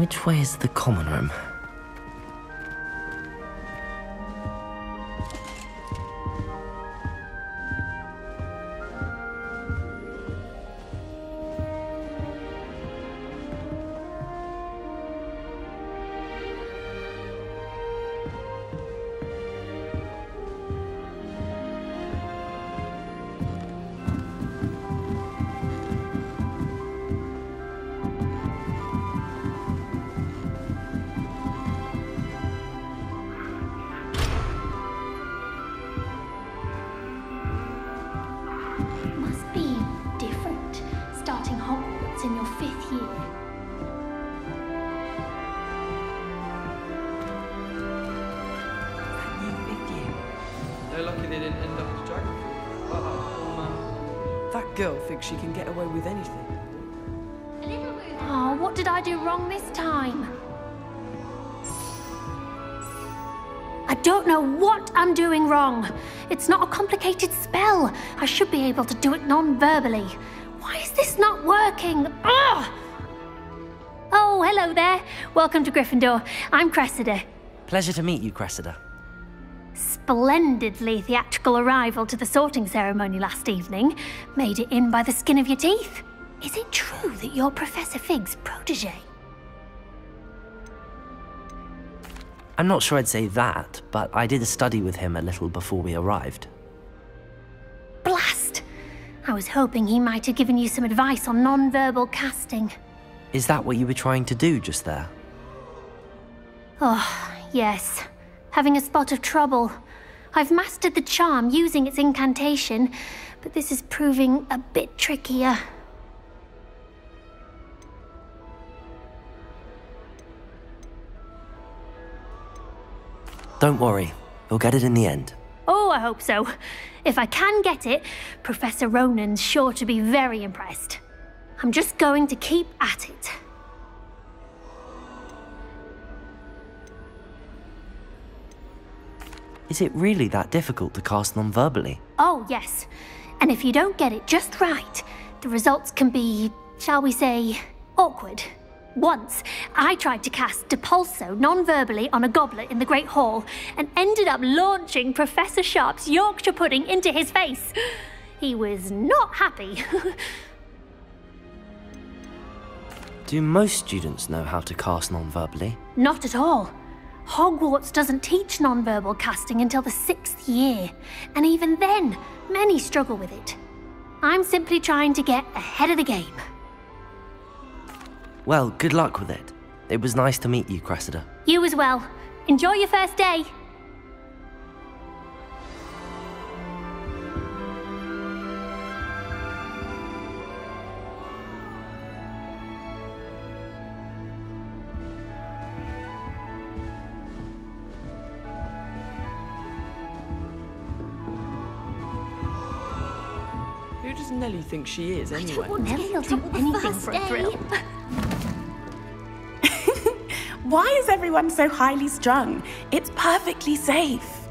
Which way is the common room? Must be different, starting Hogwarts in your 5th year. They're lucky they didn't end up as dragon fruit. Oh, man. That girl thinks she can get away with anything. Oh, what did I do wrong this time? I don't know what I'm doing wrong. It's not a complicated spell. I should be able to do it non-verbally. Why is this not working? Ugh! Oh, hello there. Welcome to Gryffindor. I'm Cressida. Pleasure to meet you, Cressida. Splendidly theatrical arrival to the sorting ceremony last evening. Made it in by the skin of your teeth. Is it true that you're Professor Fig's protege? I'm not sure I'd say that, but I did study with him a little before we arrived. Blast! I was hoping he might have given you some advice on non-verbal casting. Is that what you were trying to do just there? Oh, yes. Having a spot of trouble. I've mastered the charm using its incantation, but this is proving a bit trickier. Don't worry, you'll get it in the end. Oh, I hope so. If I can get it, Professor Ronan's sure to be very impressed. I'm just going to keep at it. Is it really that difficult to cast non-verbally? Oh, yes. And if you don't get it just right, the results can be, shall we say, awkward. Once, I tried to cast Depulso non-verbally on a goblet in the Great Hall and ended up launching Professor Sharp's Yorkshire pudding into his face. He was not happy. Do most students know how to cast non-verbally? Not at all. Hogwarts doesn't teach non-verbal casting until the 6th year, and even then, many struggle with it. I'm simply trying to get ahead of the game. Well, good luck with it. It was nice to meet you, Cressida. You as well. Enjoy your first day. Who does Nellie think she is, anyway? Nellie will do anything for a thrill. Why is everyone so highly strung? It's perfectly safe.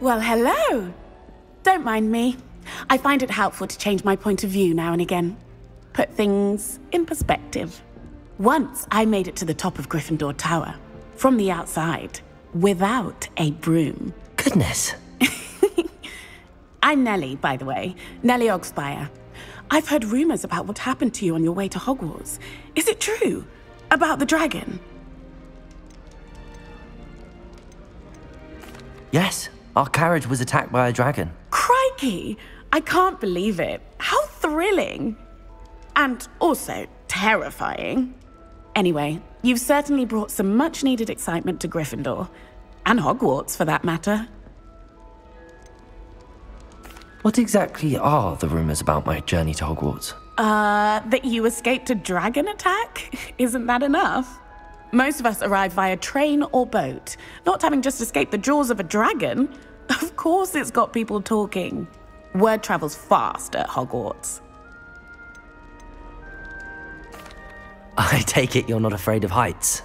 Well, hello. Don't mind me. I find it helpful to change my point of view now and again. Put things in perspective. Once I made it to the top of Gryffindor Tower, from the outside, without a broom. Goodness. I'm Nellie, by the way. Nellie Ogspire. I've heard rumors about what happened to you on your way to Hogwarts. Is it true? About the dragon? Yes, our carriage was attacked by a dragon. Crikey! I can't believe it. How thrilling! And also terrifying. Anyway, you've certainly brought some much-needed excitement to Gryffindor. And Hogwarts, for that matter. What exactly are the rumors about my journey to Hogwarts? That you escaped a dragon attack? Isn't that enough? Most of us arrive via train or boat, not having just escaped the jaws of a dragon. Of course it's got people talking. Word travels fast at Hogwarts. I take it you're not afraid of heights.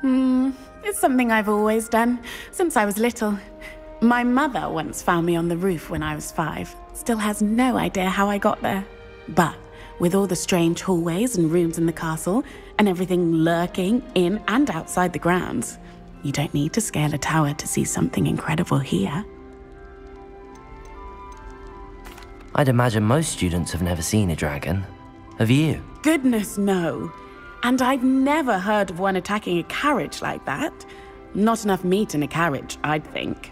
It's something I've always done, since I was little. My mother once found me on the roof when I was 5. Still has no idea how I got there. But With all the strange hallways and rooms in the castle, and everything lurking in and outside the grounds, you don't need to scale a tower to see something incredible here. I'd imagine most students have never seen a dragon. Have you? Goodness, no. And I've never heard of one attacking a carriage like that. Not enough meat in a carriage, I'd think.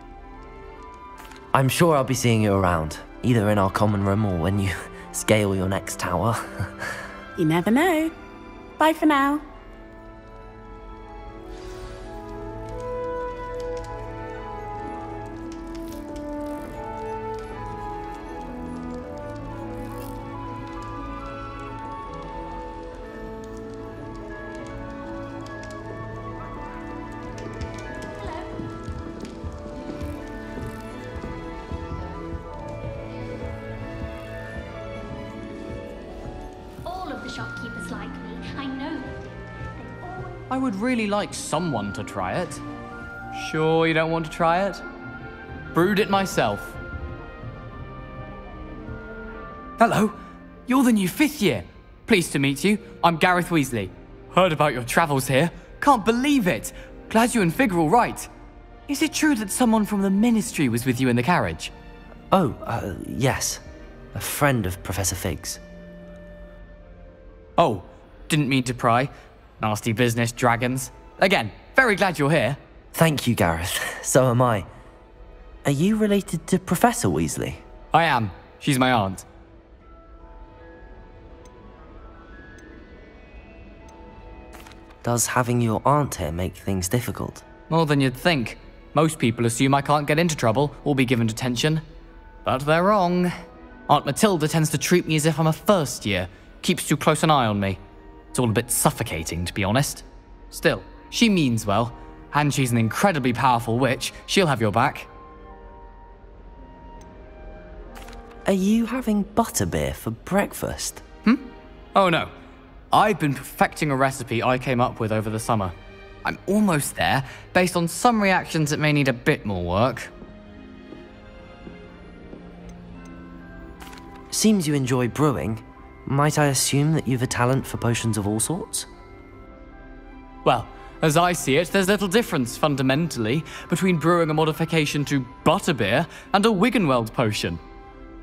I'm sure I'll be seeing you around, either in our common room or when you scale your next tower. You never know. Bye for now. Shopkeepers like me. I know that. I would really like someone to try it. Sure you don't want to try it? Brewed it myself. Hello, you're the new 5th year. Pleased to meet you. I'm Gareth Weasley. Heard about your travels here. Can't believe it. Glad you and Fig are all right. Is it true that someone from the Ministry was with you in the carriage? Oh, yes. A friend of Professor Fig's. Oh, didn't mean to pry. Nasty business, dragons. Again, very glad you're here. Thank you, Gareth. So am I. Are you related to Professor Weasley? I am. She's my aunt. Does having your aunt here make things difficult? More than you'd think. Most people assume I can't get into trouble or be given detention. But they're wrong. Aunt Matilda tends to treat me as if I'm a first year. Keeps too close an eye on me. It's all a bit suffocating, to be honest. Still, she means well, and she's an incredibly powerful witch. She'll have your back. Are you having butterbeer for breakfast? Oh no. I've been perfecting a recipe I came up with over the summer. I'm almost there, based on some reactions that may need a bit more work. Seems you enjoy brewing. Might I assume that you've a talent for potions of all sorts? Well, as I see it, there's little difference, fundamentally, between brewing a modification to butterbeer and a Wiggenweld potion.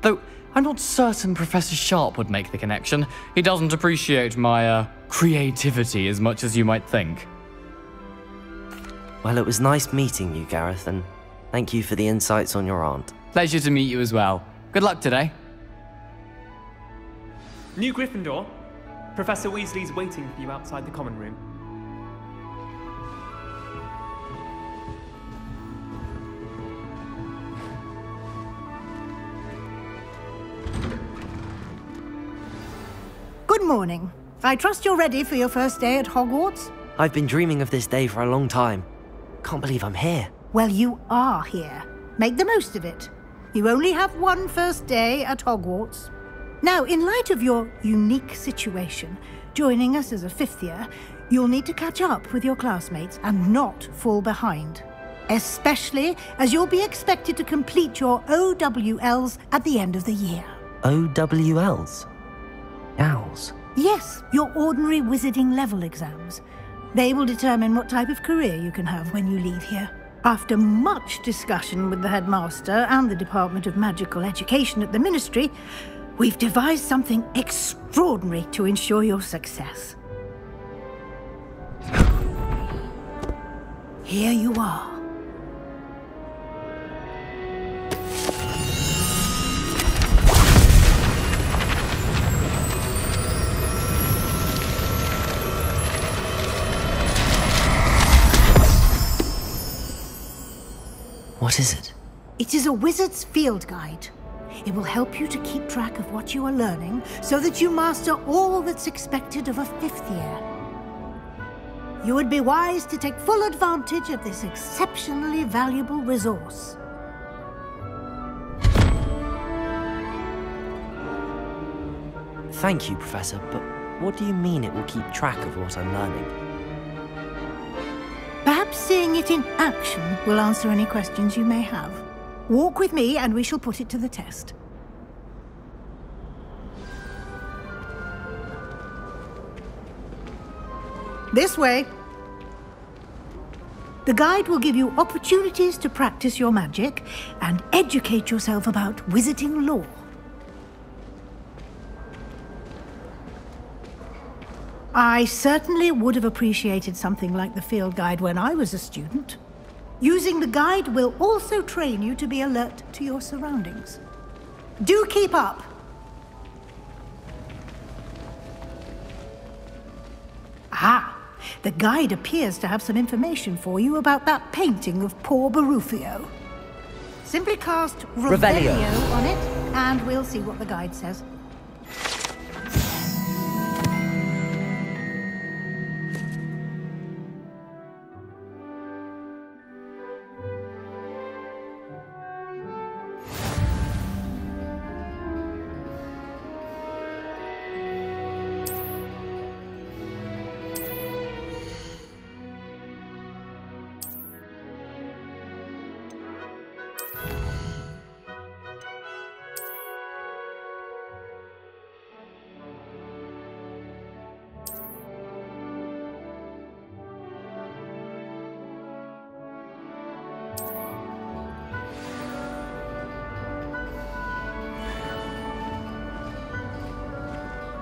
Though, I'm not certain Professor Sharp would make the connection. He doesn't appreciate my, creativity as much as you might think. Well, it was nice meeting you, Gareth, and thank you for the insights on your aunt. Pleasure to meet you as well. Good luck today. New Gryffindor, Professor Weasley's waiting for you outside the common room. Good morning. I trust you're ready for your first day at Hogwarts? I've been dreaming of this day for a long time. Can't believe I'm here. Well, you are here. Make the most of it. You only have one first day at Hogwarts. Now, in light of your unique situation, joining us as a 5th year, you'll need to catch up with your classmates and not fall behind. Especially as you'll be expected to complete your OWLs at the end of the year. OWLs? Owls? Yes, your ordinary wizarding level exams. They will determine what type of career you can have when you leave here. After much discussion with the headmaster and the Department of Magical Education at the Ministry, we've devised something extraordinary to ensure your success. Here you are. What is it? It is a wizard's field guide. It will help you to keep track of what you are learning so that you master all that's expected of a 5th year. You would be wise to take full advantage of this exceptionally valuable resource. Thank you, Professor, but what do you mean it will keep track of what I'm learning? Perhaps seeing it in action will answer any questions you may have. Walk with me and we shall put it to the test. This way. The guide will give you opportunities to practice your magic and educate yourself about wizarding lore. I certainly would have appreciated something like the field guide when I was a student. Using the guide will also train you to be alert to your surroundings. Do keep up! Ah! The guide appears to have some information for you about that painting of poor Barufio. Simply cast Revelio on it, and we'll see what the guide says.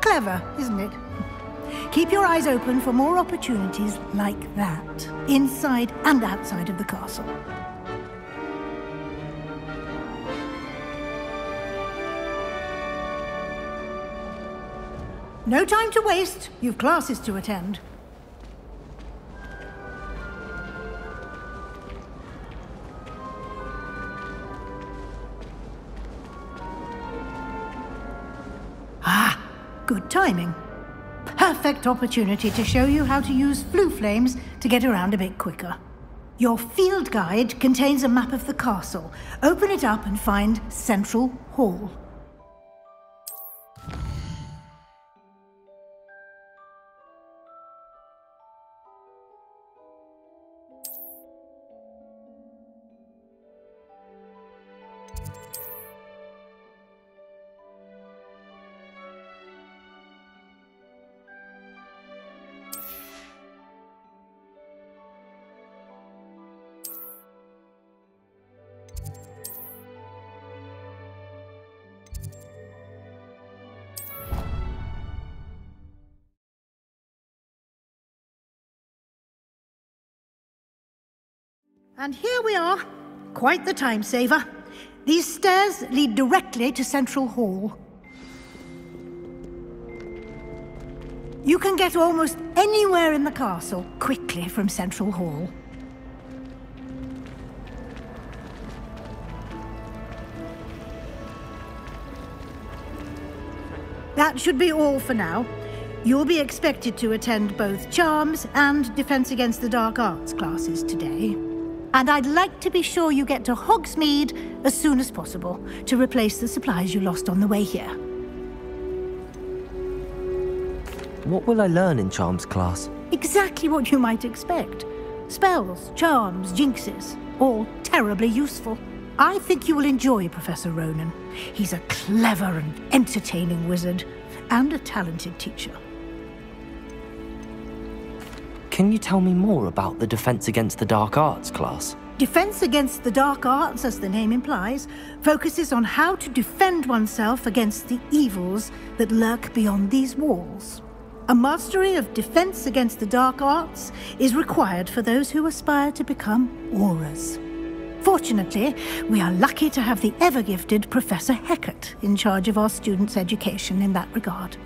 Clever, isn't it? Keep your eyes open for more opportunities like that, inside and outside of the castle. No time to waste. You've classes to attend. Good timing. Perfect opportunity to show you how to use flue flames to get around a bit quicker. Your field guide contains a map of the castle. Open it up and find Central Hall. And here we are. Quite the time saver. These stairs lead directly to Central Hall. You can get almost anywhere in the castle quickly from Central Hall. That should be all for now. You'll be expected to attend both Charms and Defense Against the Dark Arts classes today. And I'd like to be sure you get to Hogsmeade as soon as possible to replace the supplies you lost on the way here. What will I learn in Charms class? Exactly what you might expect. Spells, charms, jinxes, all terribly useful. I think you will enjoy Professor Ronan. He's a clever and entertaining wizard, and a talented teacher. Can you tell me more about the Defense Against the Dark Arts class? Defense Against the Dark Arts, as the name implies, focuses on how to defend oneself against the evils that lurk beyond these walls. A mastery of Defense Against the Dark Arts is required for those who aspire to become auras. Fortunately, we are lucky to have the ever-gifted Professor Hecat in charge of our students' education in that regard.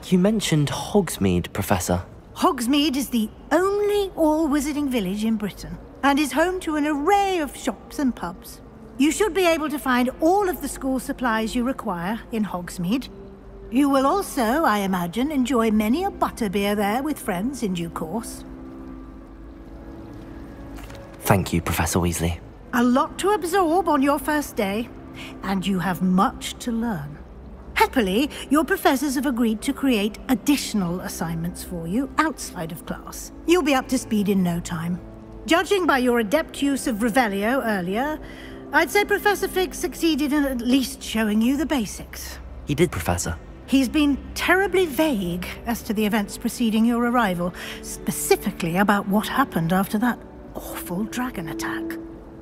You mentioned Hogsmeade, Professor. Hogsmeade is the only all-wizarding village in Britain, and is home to an array of shops and pubs. You should be able to find all of the school supplies you require in Hogsmeade. You will also, I imagine, enjoy many a butterbeer there with friends in due course. Thank you, Professor Weasley. A lot to absorb on your first day, and you have much to learn. Happily, your professors have agreed to create additional assignments for you outside of class. You'll be up to speed in no time. Judging by your adept use of Revelio earlier, I'd say Professor Fig succeeded in at least showing you the basics. He did, Professor. He's been terribly vague as to the events preceding your arrival, specifically about what happened after that awful dragon attack.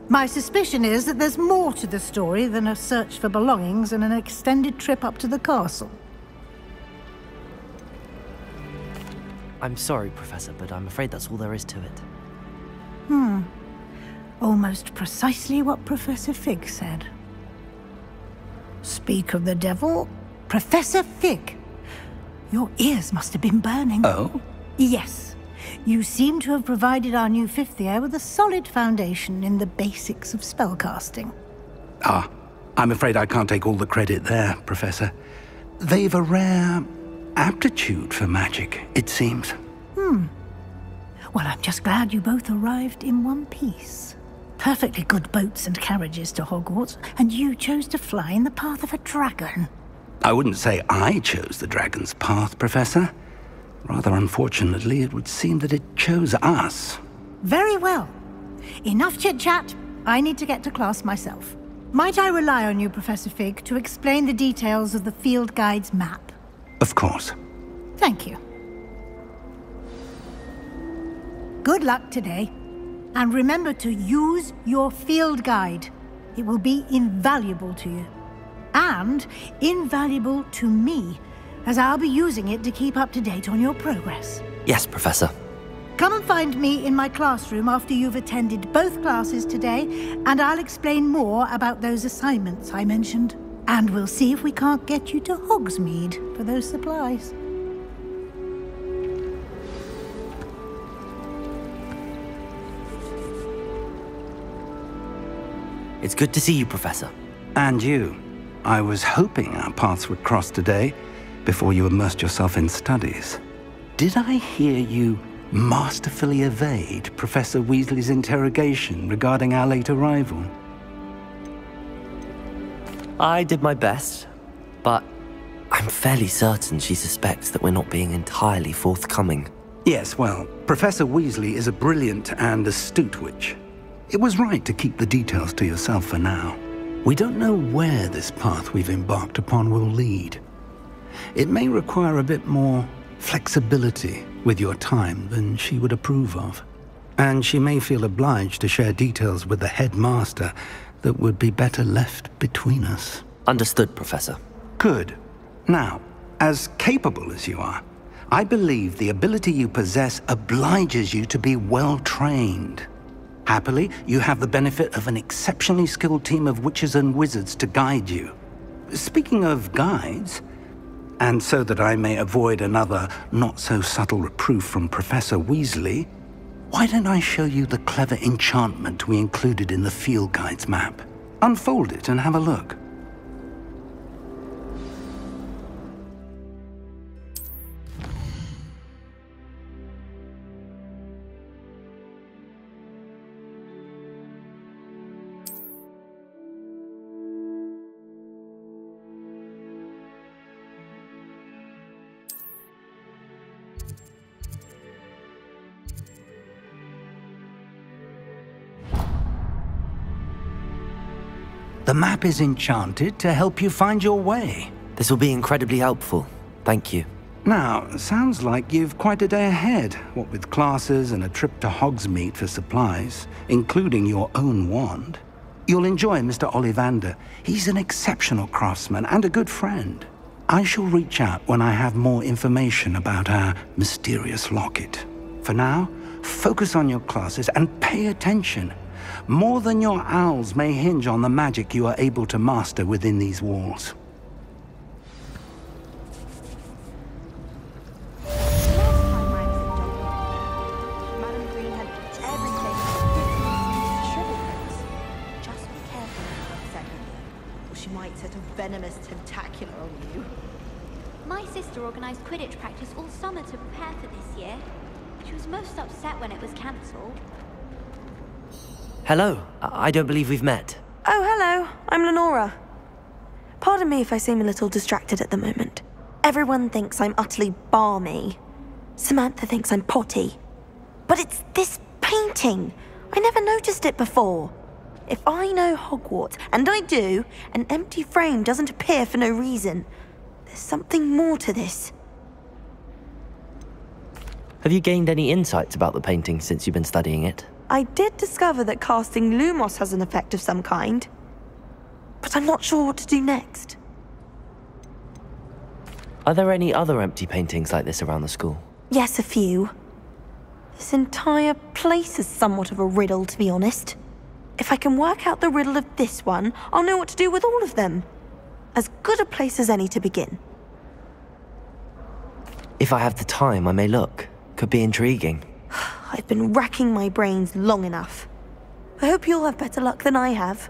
My suspicion is that there's more to the story than a search for belongings and an extended trip up to the castle. I'm sorry, Professor, but I'm afraid that's all there is to it. Almost precisely what Professor Fig said. Speak of the devil, Professor Fig. Your ears must have been burning. Oh? Yes. You seem to have provided our new fifth year with a solid foundation in the basics of spellcasting. Ah, I'm afraid I can't take all the credit there, Professor. They've a rare aptitude for magic, it seems. Well, I'm just glad you both arrived in one piece. Perfectly good boats and carriages to Hogwarts, and you chose to fly in the path of a dragon. I wouldn't say I chose the dragon's path, Professor. Rather unfortunately, it would seem that it chose us. Very well. Enough chit-chat. I need to get to class myself. Might I rely on you, Professor Fig, to explain the details of the field guide's map? Of course. Thank you. Good luck today. And remember to use your field guide. It will be invaluable to you. And invaluable to me, as I'll be using it to keep up to date on your progress. Yes, Professor. Come and find me in my classroom after you've attended both classes today, and I'll explain more about those assignments I mentioned. And we'll see if we can't get you to Hogsmeade for those supplies. It's good to see you, Professor. And you. I was hoping our paths would cross today, before you immersed yourself in studies. Did I hear you masterfully evade Professor Weasley's interrogation regarding our late arrival? I did my best, but I'm fairly certain she suspects that we're not being entirely forthcoming. Yes, well, Professor Weasley is a brilliant and astute witch. It was right to keep the details to yourself for now. We don't know where this path we've embarked upon will lead. It may require a bit more flexibility with your time than she would approve of. And she may feel obliged to share details with the headmaster that would be better left between us. Understood, Professor. Good. Now, as capable as you are, I believe the ability you possess obliges you to be well trained. Happily, you have the benefit of an exceptionally skilled team of witches and wizards to guide you. Speaking of guides, and so that I may avoid another not-so-subtle reproof from Professor Weasley, why don't I show you the clever enchantment we included in the field guide's map? Unfold it and have a look. The map is enchanted to help you find your way. This will be incredibly helpful. Thank you. Now, sounds like you've quite a day ahead, what with classes and a trip to Hogsmeade for supplies, including your own wand. You'll enjoy Mr. Ollivander. He's an exceptional craftsman and a good friend. I shall reach out when I have more information about our mysterious locket. For now, focus on your classes and pay attention. More than your owls may hinge on the magic you are able to master within these walls. Madam Green had everything. Sugar pills. Just be careful, said her, or she might set a venomous tentacular on you. My sister organised Quidditch practice all summer to prepare for this year. She was most upset when it was cancelled. Hello. I don't believe we've met. Oh, hello. I'm Lenora. Pardon me if I seem a little distracted at the moment. Everyone thinks I'm utterly balmy. Samantha thinks I'm potty. But it's this painting. I never noticed it before. If I know Hogwarts, and I do, an empty frame doesn't appear for no reason. There's something more to this. Have you gained any insights about the painting since you've been studying it? I did discover that casting Lumos has an effect of some kind, but I'm not sure what to do next. Are there any other empty paintings like this around the school? Yes, a few. This entire place is somewhat of a riddle, to be honest. If I can work out the riddle of this one, I'll know what to do with all of them. As good a place as any to begin. If I have the time, I may look. Could be intriguing. I've been racking my brains long enough. I hope you'll have better luck than I have.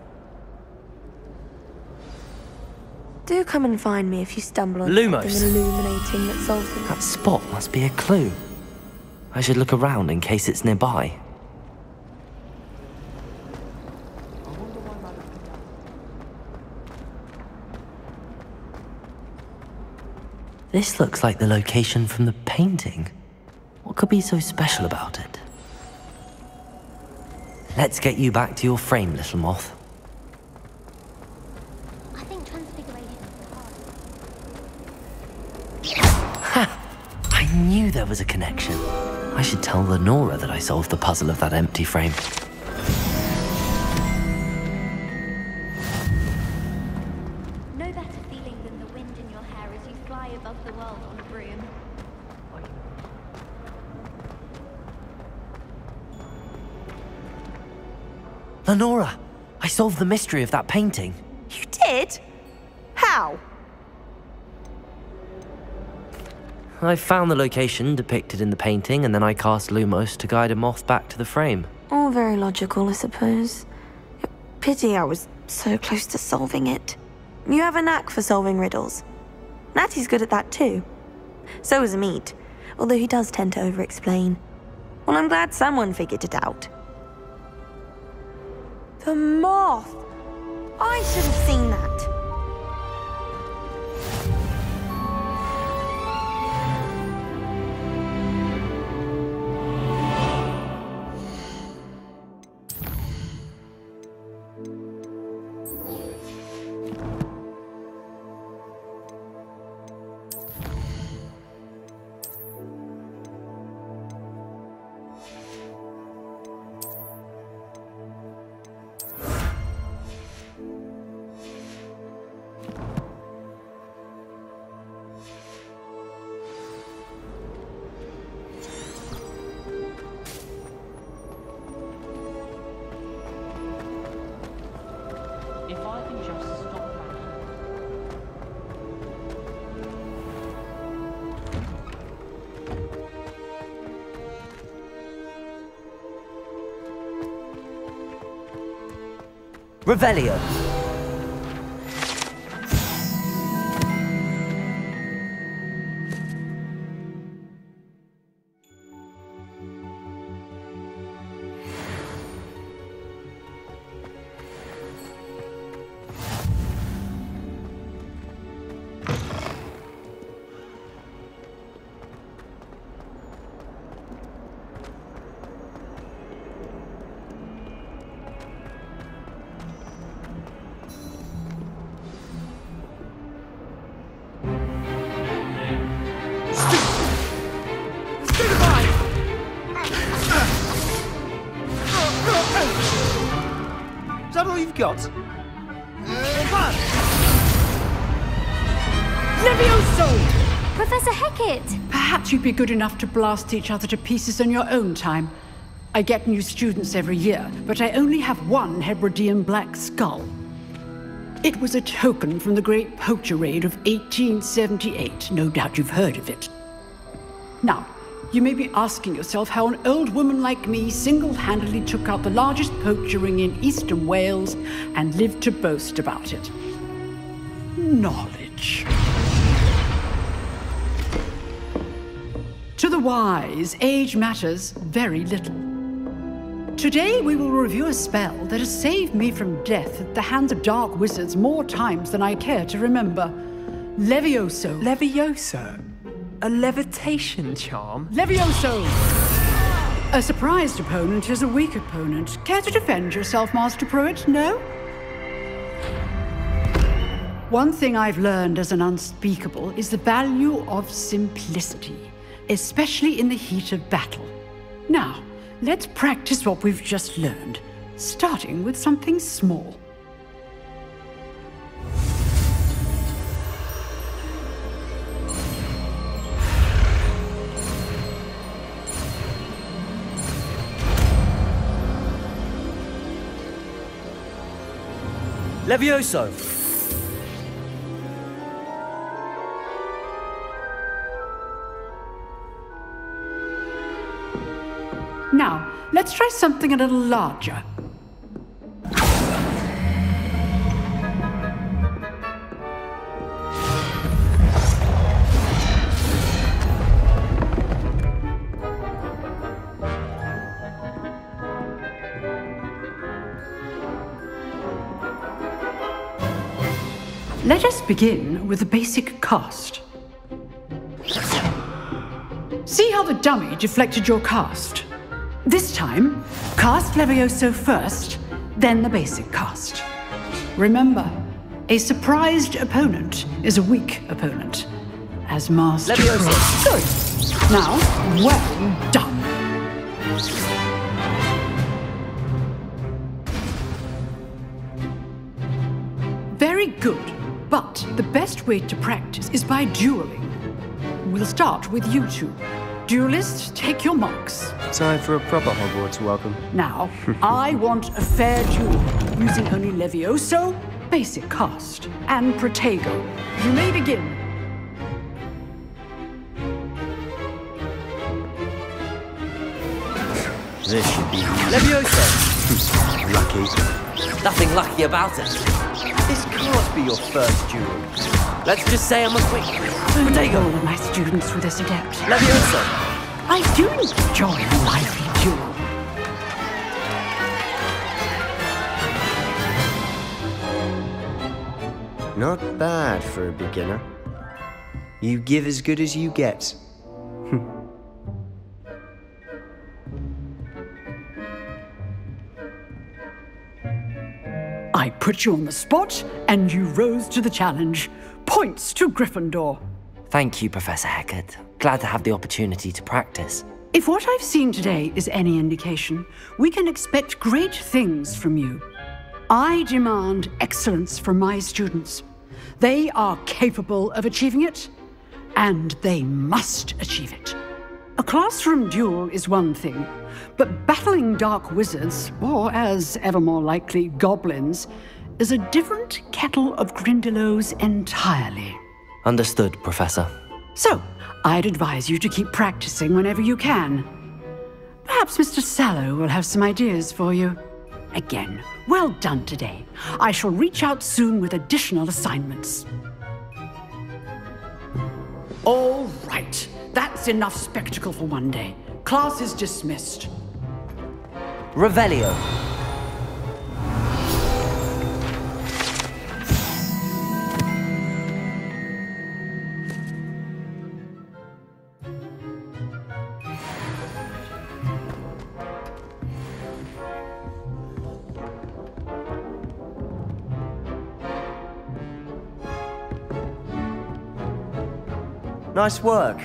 Do come and find me if you stumble on Lumos. something illuminating that solves them. That spot must be a clue. I should look around in case it's nearby. This looks like the location from the painting. What could be so special about it? Let's get you back to your frame, little moth. I think transfiguration is Ha! I knew there was a connection. I should tell Lenora that I solved the puzzle of that empty frame. no better feeling than the wind in your hair as you fly above the world on a broom. Lenora, I solved the mystery of that painting. You did? How? I found the location depicted in the painting, and then I cast Lumos to guide a moth back to the frame. All very logical, I suppose. Pity I was so close to solving it. You have a knack for solving riddles. Natty's good at that too. So is Amit, although he does tend to over-explain. Well, I'm glad someone figured it out. The moth! I should have seen that. If I can just stop back Revelio. Is that all you've got? Levioso! Professor Hecat! Perhaps you'd be good enough to blast each other to pieces on your own time. I get new students every year, but I only have one Hebridean black skull. It was a token from the Great Poacher Raid of 1878. No doubt you've heard of it. Now, you may be asking yourself how an old woman like me single-handedly took out the largest poacher ring in eastern Wales and lived to boast about it. Knowledge. To the wise, age matters very little. Today we will review a spell that has saved me from death at the hands of dark wizards more times than I care to remember. Levioso. Levioso? A levitation charm? Levioso! A surprised opponent is a weak opponent. Care to defend yourself, Master Pruitt? No? One thing I've learned as an unspeakable is the value of simplicity, especially in the heat of battle. Now, let's practice what we've just learned, starting with something small. Levioso! Now, let's try something a little larger. Let us begin with the basic cast. See how the dummy deflected your cast? This time, cast Levioso first, then the basic cast. Remember, a surprised opponent is a weak opponent. As Master... Levioso! Good. Now, well done. Very good. But the best way to practice is by dueling. We'll start with you two. Duelists, take your marks. Time for a proper Hogwarts welcome. Now, I want a fair duel, using only Levioso, basic cast, and Protego. You may begin. This should be Levioso! lucky. Nothing lucky about it. This can't be your first duel. Let's just say I'm a quick. Protego, all of my students with this adept. Levioso! I do enjoy a lively duel. Not bad for a beginner. You give as good as you get. I put you on the spot, and you rose to the challenge. Points to Gryffindor. Thank you, Professor Hecat. Glad to have the opportunity to practice. If what I've seen today is any indication, we can expect great things from you. I demand excellence from my students. They are capable of achieving it, and they must achieve it. A classroom duel is one thing, but battling dark wizards, or as ever more likely, goblins, is a different kettle of Grindylows entirely. Understood, Professor. So, I'd advise you to keep practicing whenever you can. Perhaps Mr. Sallow will have some ideas for you. Again, well done today. I shall reach out soon with additional assignments. All right. That's enough spectacle for one day. Class is dismissed. Revelio. Nice work.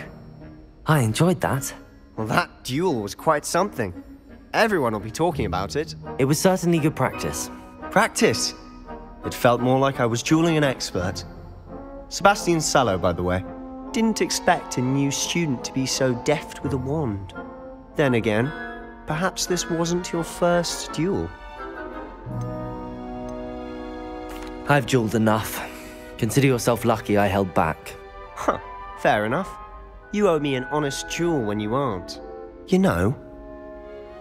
I enjoyed that. Well, that duel was quite something. Everyone will be talking about it. It was certainly good practice. Practice? It felt more like I was dueling an expert. Sebastian Sallow, by the way. Didn't expect a new student to be so deft with a wand. Then again, perhaps this wasn't your first duel. I've dueled enough. Consider yourself lucky I held back. Huh, fair enough. You owe me an honest duel when you aren't. You know,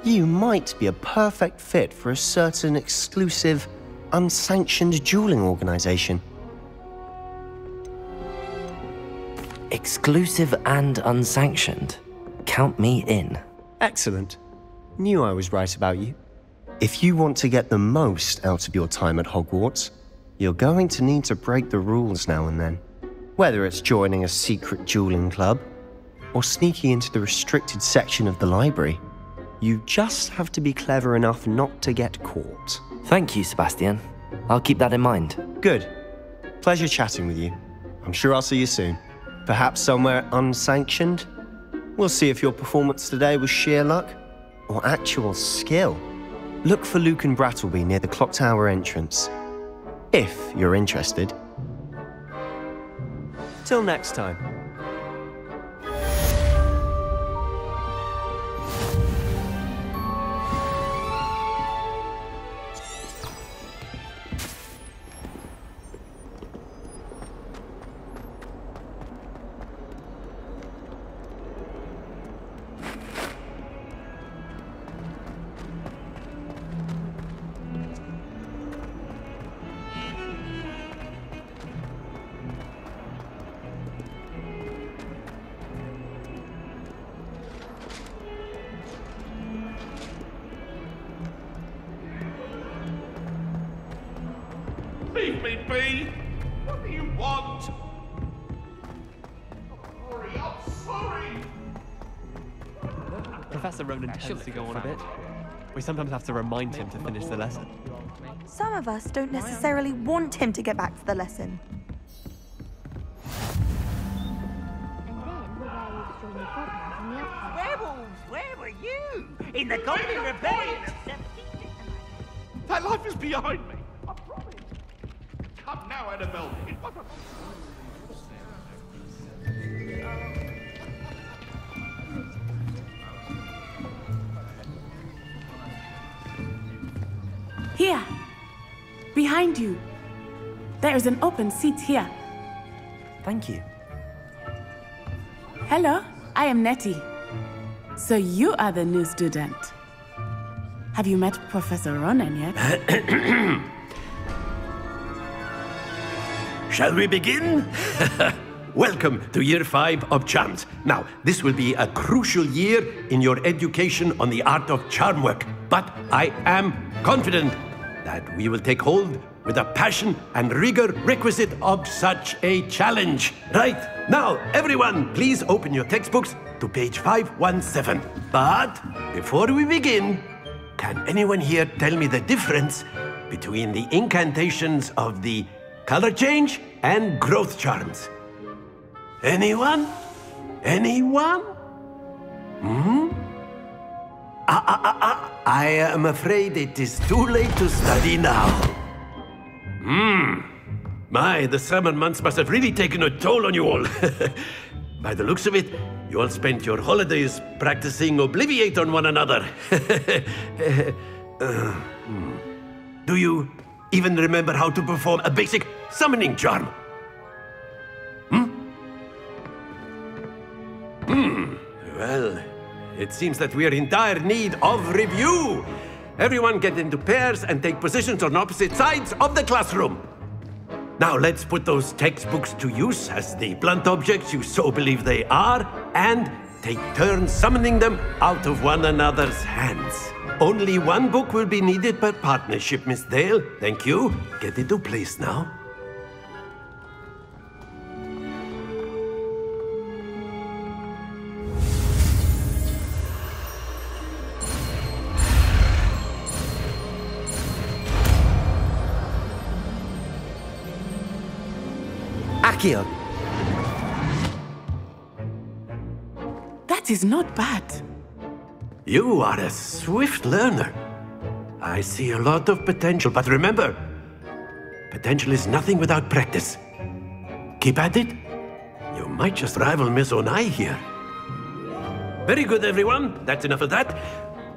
you might be a perfect fit for a certain exclusive, unsanctioned dueling organization. Exclusive and unsanctioned? Count me in. Excellent. Knew I was right about you. If you want to get the most out of your time at Hogwarts, you're going to need to break the rules now and then. Whether it's joining a secret dueling club, or sneaking into the restricted section of the library, you just have to be clever enough not to get caught. Thank you, Sebastian. I'll keep that in mind. Good. Pleasure chatting with you. I'm sure I'll see you soon. Perhaps somewhere unsanctioned? We'll see if your performance today was sheer luck or actual skill. Look for Luke and Brattleby near the clock tower entrance, if you're interested. Till next time. Leave me be! What do you want? I'm sorry! Professor Ronan tends to go on a bit. We sometimes have to remind him to finish the lesson. Some of us don't necessarily want him to get back to the lesson. Werewolves, where were you? In the Goblin Rebellion of 17... That life is behind me! I promise! Come now, Annabelle! Here. Behind you. There is an open seat here. Thank you. Hello, I am Nettie. So you are the new student. Have you met Professor Ronan yet? Shall we begin? Welcome to Year 5 of Charms. Now, this will be a crucial year in your education on the art of charm work, but I am confident that we will take hold with the passion and rigor requisite of such a challenge. Right, now, everyone, please open your textbooks to page 517. But before we begin, can anyone here tell me the difference between the incantations of the color change and growth charms? Anyone? Anyone? I am afraid it is too late to study now. My, the summer months must have really taken a toll on you all. By the looks of it, you all spent your holidays practicing Obliviate on one another. Do you even remember how to perform a basic summoning charm? Well, it seems that we are in dire need of review. Everyone get into pairs and take positions on opposite sides of the classroom. Now let's put those textbooks to use as the blunt objects you so believe they are, and take turns summoning them out of one another's hands. Only one book will be needed per partnership, Miss Dale. Thank you. Get into place now. Accio. That is not bad. You are a swift learner. I see a lot of potential, but remember, potential is nothing without practice. Keep at it. You might just rival Miss Onai here. Very good, everyone. That's enough of that.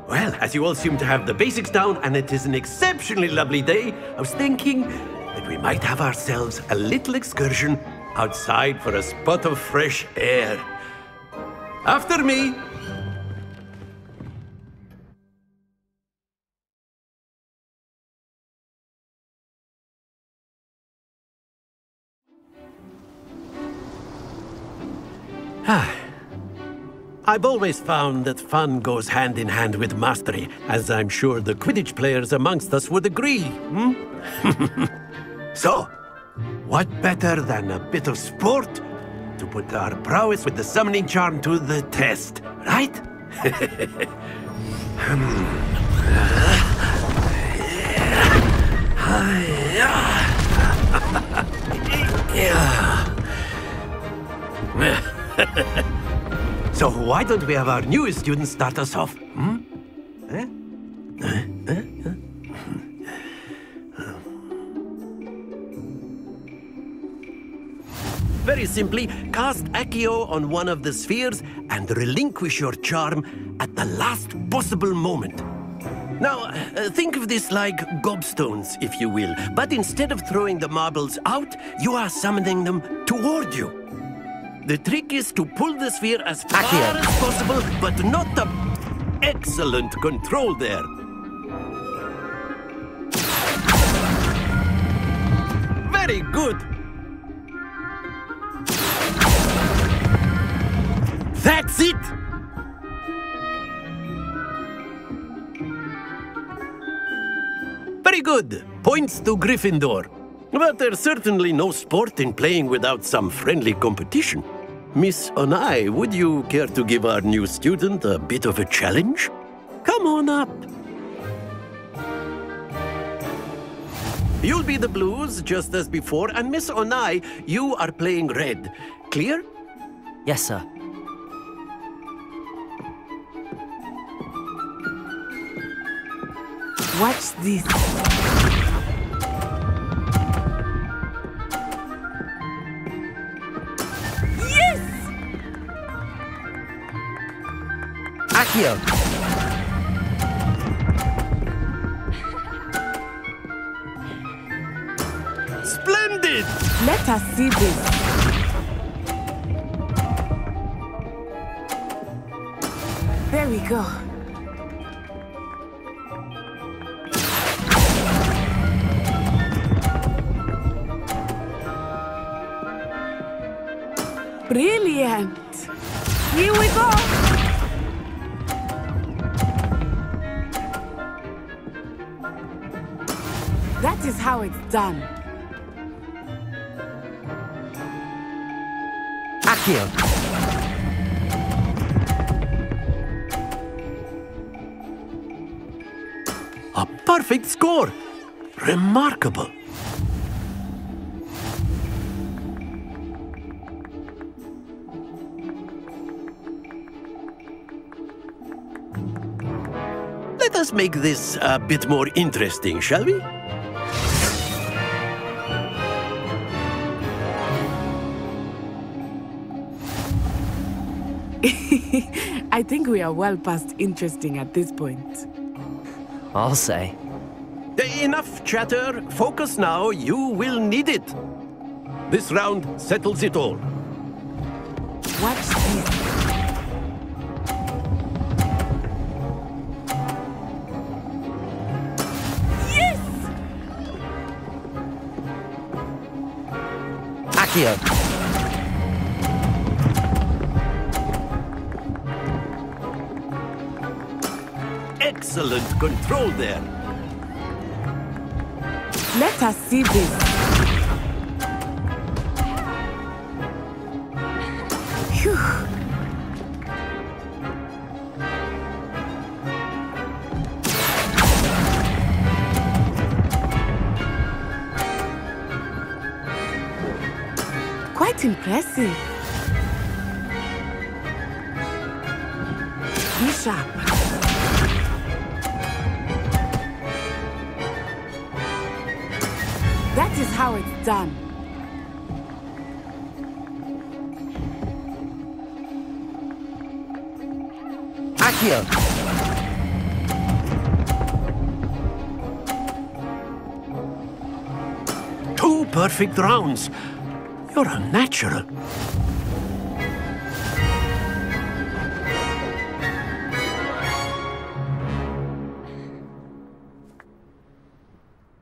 Well, as you all seem to have the basics down, and it is an exceptionally lovely day, I was thinking that we might have ourselves a little excursion outside for a spot of fresh air. After me. I've always found that fun goes hand in hand with mastery, as I'm sure the Quidditch players amongst us would agree. So, what better than a bit of sport to put our prowess with the summoning charm to the test, right? Yeah. So why don't we have our newest student start us off? Very simply, cast Accio on one of the spheres and relinquish your charm at the last possible moment. Now, think of this like gobstones, if you will, but instead of throwing the marbles out, you are summoning them toward you. The trick is to pull the sphere as far as possible, but not the excellent control there. Very good. That's it! Very good. Points to Gryffindor. But there's certainly no sport in playing without some friendly competition. Miss Onai, would you care to give our new student a bit of a challenge? Come on up. You'll be the blues, just as before, and Miss Onai, you are playing red. Clear? Yes, sir. Watch this. Yes! Accio! Splendid! Let us see this. There we go. Brilliant! Here we go! That is how it's done. Accio! A perfect score! Remarkable! Let us make this a bit more interesting, shall we? I think we are well past interesting at this point. I'll say. Enough chatter. Focus now. You will need it. This round settles it all. Watch this. Yes! Accio! Excellent control there. Let us see this. Phew. Quite impressive. Be sharp. That is how it's done. Accio! Two perfect rounds. You're a natural.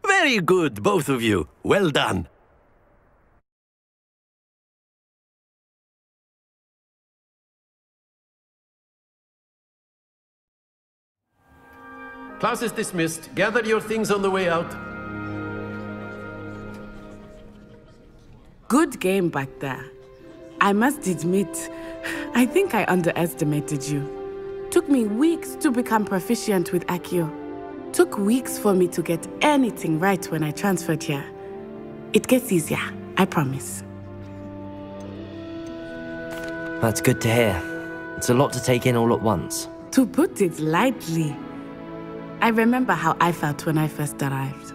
Very good, both of you. Well done. Class is dismissed. Gather your things on the way out. Good game back there. I must admit, I think I underestimated you. Took me weeks to become proficient with Accio. Took weeks for me to get anything right when I transferred here. It gets easier, I promise. That's good to hear. It's a lot to take in all at once. To put it lightly, I remember how I felt when I first arrived.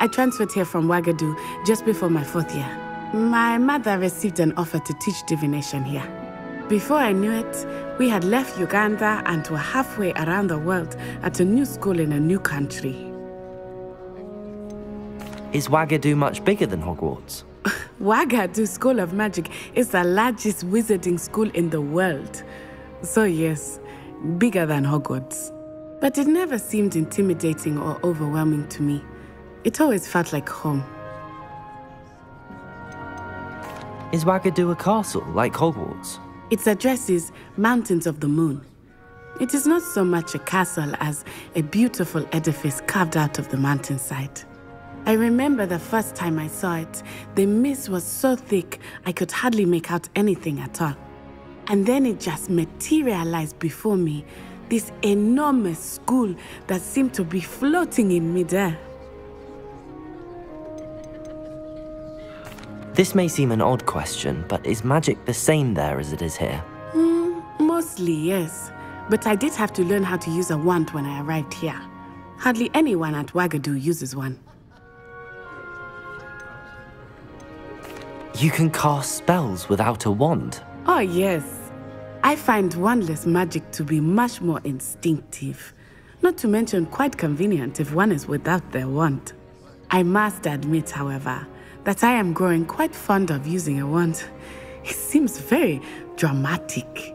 I transferred here from Wagadu just before my 4th year. My mother received an offer to teach divination here. Before I knew it, we had left Uganda and were halfway around the world at a new school in a new country. Is Wagadu much bigger than Hogwarts? Wagadu School of Magic is the largest wizarding school in the world. So yes, bigger than Hogwarts. But it never seemed intimidating or overwhelming to me. It always felt like home. Is Wagadu a castle, like Hogwarts? Its address is Mountains of the Moon. It is not so much a castle as a beautiful edifice carved out of the mountainside. I remember the first time I saw it, the mist was so thick I could hardly make out anything at all. And then it just materialized before me, this enormous school that seemed to be floating in midair. This may seem an odd question, but is magic the same there as it is here? Mostly, yes. But I did have to learn how to use a wand when I arrived here. Hardly anyone at Wagadu uses one. You can cast spells without a wand? Oh, yes. I find wandless magic to be much more instinctive. Not to mention quite convenient if one is without their wand. I must admit, however, that I am growing quite fond of using a wand. It seems very dramatic.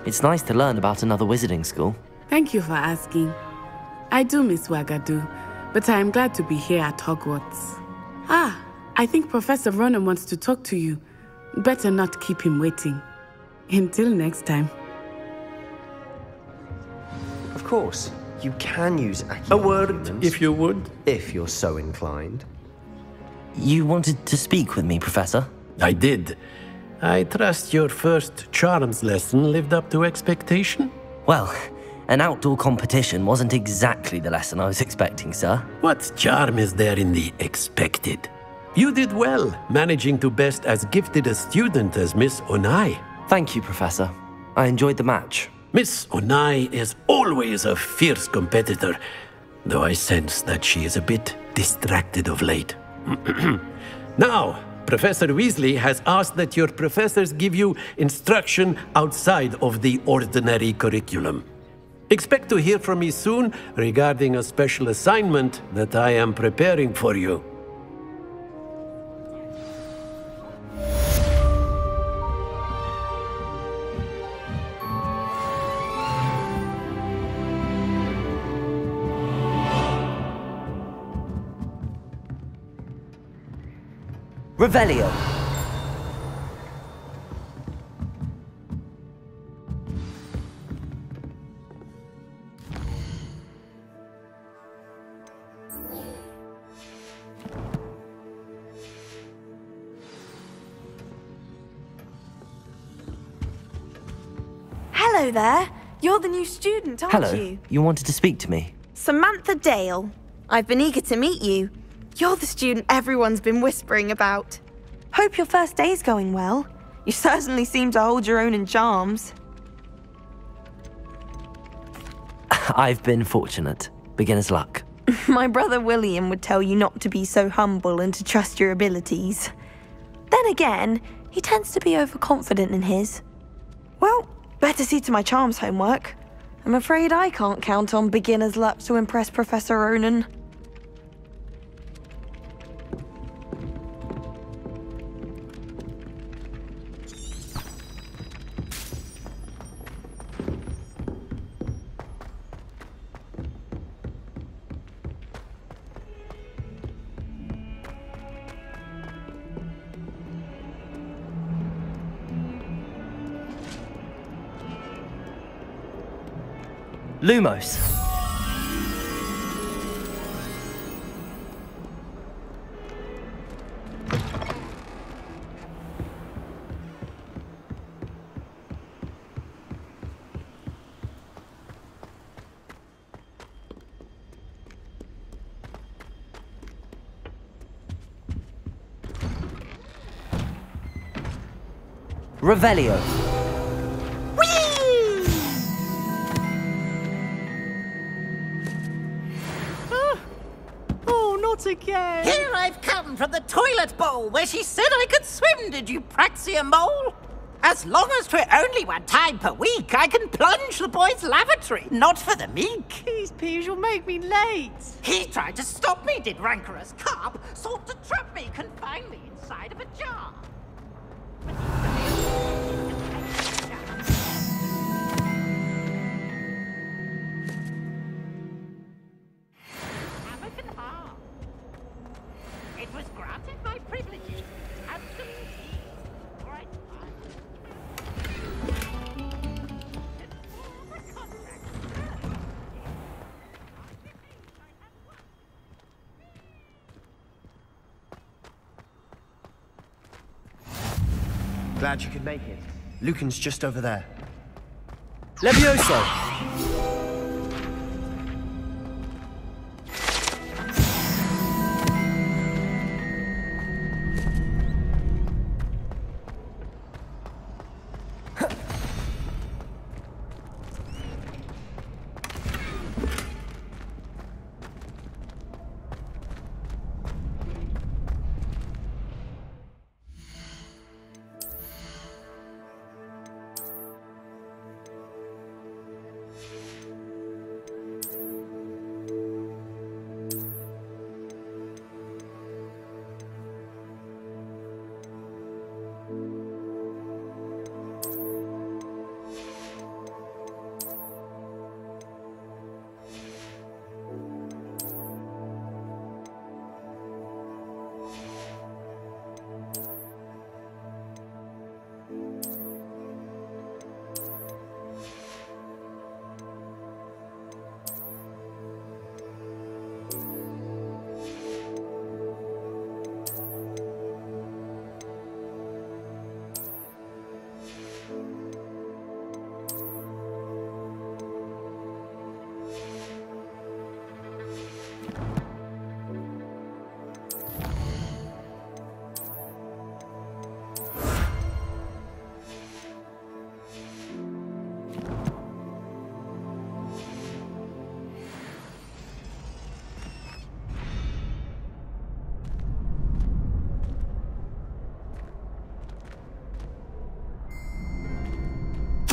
It's nice to learn about another wizarding school. Thank you for asking. I do miss Wagadu, but I am glad to be here at Hogwarts. I think Professor Ronan wants to talk to you. Better not keep him waiting. Until next time. Of course, you can use a word, if you would. If you're so inclined. You wanted to speak with me, Professor? I did. I trust your first charms lesson lived up to expectation? Well, an outdoor competition wasn't exactly the lesson I was expecting, sir. What charm is there in the expected? You did well, managing to best as gifted a student as Miss Onai. Thank you, Professor. I enjoyed the match. Miss Onai is always a fierce competitor, though I sense that she is a bit distracted of late. Now, Professor Weasley has asked that your professors give you instruction outside of the ordinary curriculum. Expect to hear from me soon regarding a special assignment that I am preparing for you. Revelio. Hello there. You're the new student, aren't Hello. you? You wanted to speak to me? Samantha Dale. I've been eager to meet you. You're the student everyone's been whispering about. Hope your first day's going well. You certainly seem to hold your own in charms. I've been fortunate. Beginner's luck. My brother William would tell you not to be so humble and to trust your abilities. Then again, he tends to be overconfident in his. Well, better see to my charms homework. I'm afraid I can't count on beginner's luck to impress Professor Ronan. Lumos. Revelio. Oh, not again! Here I've come from the toilet bowl where she said I could swim, did you praxia mole? As long as 'twere only one time per week, I can plunge the boy's lavatory, not for the meek. These peas will make me late. He tried to stop me, did rancorous carp, sought to trap me, confine me inside of a jar. It was granted my privileges. Absolute ease. All right, Glad you could make it. Lucan's just over there. Levioso!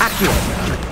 Accio!